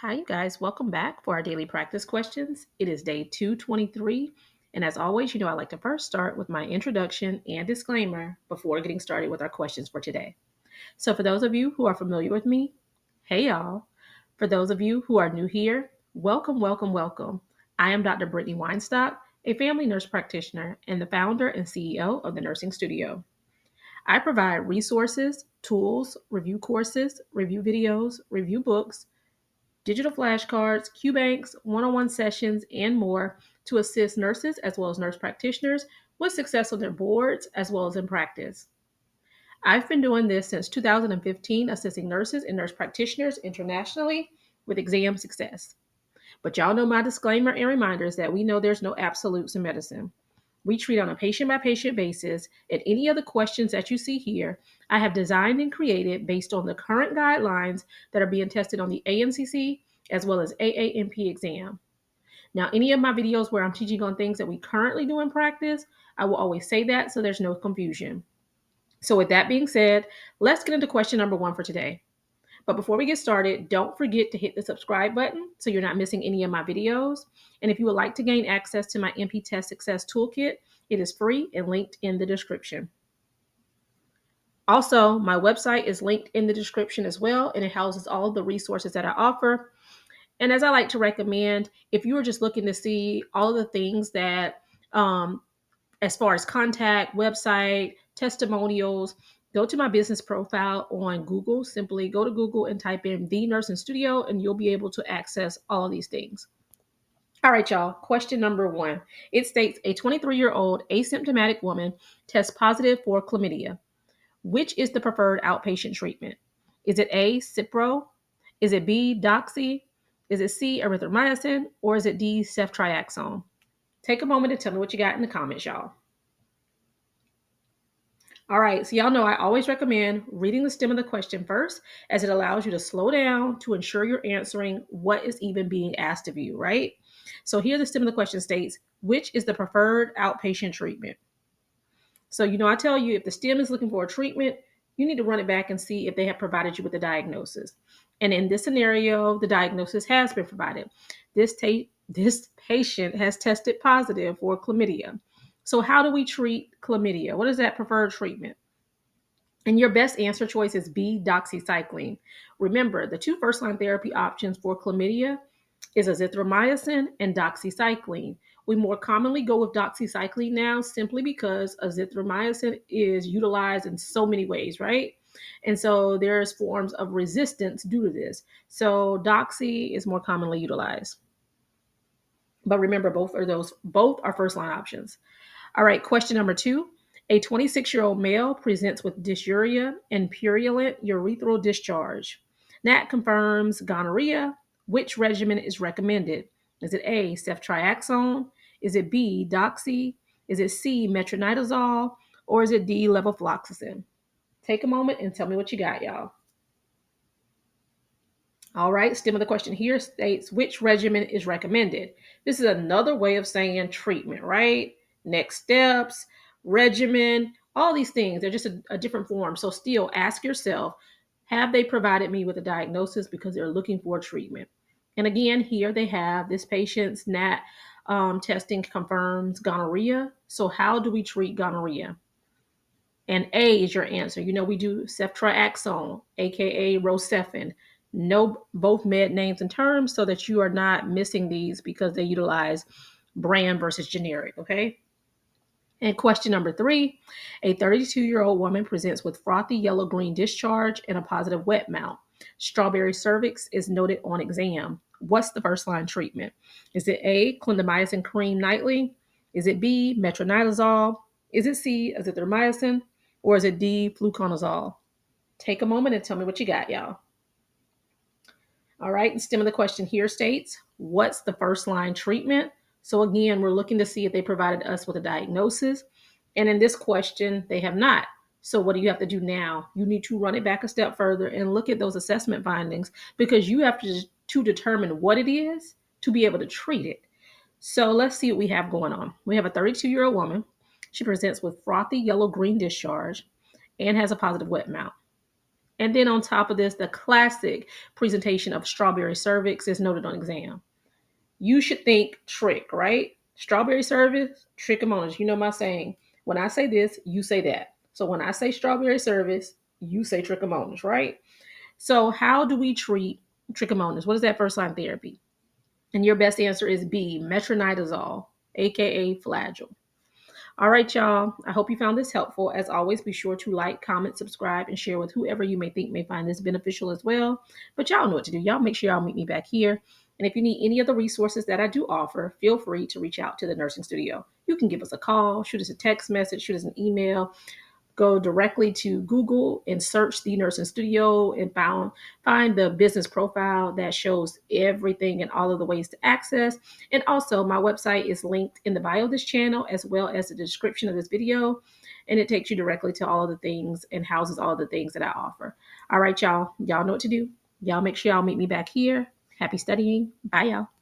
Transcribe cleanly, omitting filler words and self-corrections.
Hi, you guys. Welcome back for our daily practice questions. It is day 223. And as always, I like to first start with my introduction and disclaimer before getting started with our questions for today. So, for those of you who are familiar with me, hey, y'all. For those of you who are new here, welcome, welcome, welcome. I am Dr. Brittany Weinstock, a family nurse practitioner and the founder and CEO of the Nursing Studio. I provide resources, tools, review courses, review videos, review books, digital flashcards, Q banks, one on one sessions, and more to assist nurses as well as nurse practitioners with success on their boards as well as in practice. I've been doing this since 2015, assisting nurses and nurse practitioners internationally with exam success. But y'all know my disclaimer and reminders that we know there's no absolutes in medicine. We treat on a patient by patient basis, and any other questions that you see here, I have designed and created based on the current guidelines that are being tested on the ANCC as well as AANP exam. Now, any of my videos where I'm teaching on things that we currently do in practice, I will always say that so there's no confusion. So, with that being said, let's get into question number one for today. But before we get started, don't forget to hit the subscribe button so you're not missing any of my videos. And if you would like to gain access to my MP Test Success Toolkit, it is free and linked in the description. Also, my website is linked in the description as well, and it houses all of the resources that I offer. And as I like to recommend, if you are just looking to see all of the things that as far as contact, website, testimonials, go to my business profile on Google. Simply go to Google and type in The Nursing Studio, and you'll be able to access all of these things. All right, y'all. Question number one. It states a 23-year-old asymptomatic woman tests positive for chlamydia. Which is the preferred outpatient treatment? Is it A, Cipro? Is it B, Doxy? Is it C, erythromycin? Or is it D, ceftriaxone? Take a moment and tell me what you got in the comments, y'all. All right, so y'all know I always recommend reading the stem of the question first, as it allows you to slow down to ensure you're answering what is even being asked of you, right? So here the stem of the question states, which is the preferred outpatient treatment? So, I tell you, if the stem is looking for a treatment, you need to run it back and see if they have provided you with a diagnosis. And in this scenario, the diagnosis has been provided. This patient has tested positive for chlamydia. So, how do we treat chlamydia? What is that preferred treatment? And your best answer choice is B, doxycycline. Remember, the two first line therapy options for chlamydia is azithromycin and doxycycline. We more commonly go with doxycycline now simply because azithromycin is utilized in so many ways, right? And so there's forms of resistance due to this. So doxy is more commonly utilized. But remember, both are first line options. All right, question number two. A 26-year-old male presents with dysuria and purulent urethral discharge. That confirms gonorrhea. Which regimen is recommended? Is it A, ceftriaxone? Is it B, doxy? Is it C, metronidazole? Or is it D, levofloxacin? Take a moment and tell me what you got, y'all. All right, stem of the question here states which regimen is recommended. This is another way of saying treatment, right? Next steps, regimen, all these things. They're just a different form. So still ask yourself, have they provided me with a diagnosis because they're looking for treatment? And again, here they have this patient's NAT testing confirms gonorrhea. So how do we treat gonorrhea? And A is your answer. We do ceftriaxone, aka Rocephin. Know both med names and terms so that you are not missing these because they utilize brand versus generic, okay? And question number three, a 32-year-old woman presents with frothy yellow-green discharge and a positive wet mount. Strawberry cervix is noted on exam. What's the first line treatment? Is it A, clindamycin cream nightly? Is it B, metronidazole? Is it C, azithromycin? Or is it D, fluconazole? Take a moment and tell me what you got, y'all. All right, and stem of the question here states, what's the first line treatment? So again, we're looking to see if they provided us with a diagnosis. And in this question, they have not. So what do you have to do now? You need to run it back a step further and look at those assessment findings because you have to determine what it is to be able to treat it. So let's see what we have going on. We have a 32-year-old woman. She presents with frothy yellow-green discharge and has a positive wet mount. And then on top of this, the classic presentation of strawberry cervix is noted on exam. You should think trick, right? Strawberry cervix, trichomonas. You know my saying. When I say this, you say that. So when I say strawberry cervix, you say trichomonas, right? So how do we treat trichomonas? What is that first line therapy? And your best answer is B, metronidazole, aka Flagyl. All right, y'all. I hope you found this helpful. As always, be sure to like, comment, subscribe, and share with whoever you may think may find this beneficial as well. But y'all know what to do. Y'all make sure y'all meet me back here. And if you need any of the resources that I do offer, feel free to reach out to the nursing studio. You can give us a call, shoot us a text message, shoot us an email, go directly to Google and search the nursing studio and find the business profile that shows everything and all of the ways to access. And also my website is linked in the bio of this channel as well as the description of this video. And it takes you directly to all of the things and houses all of the things that I offer. All right, y'all. Y'all know what to do. Y'all make sure y'all meet me back here. Happy studying. Bye, y'all.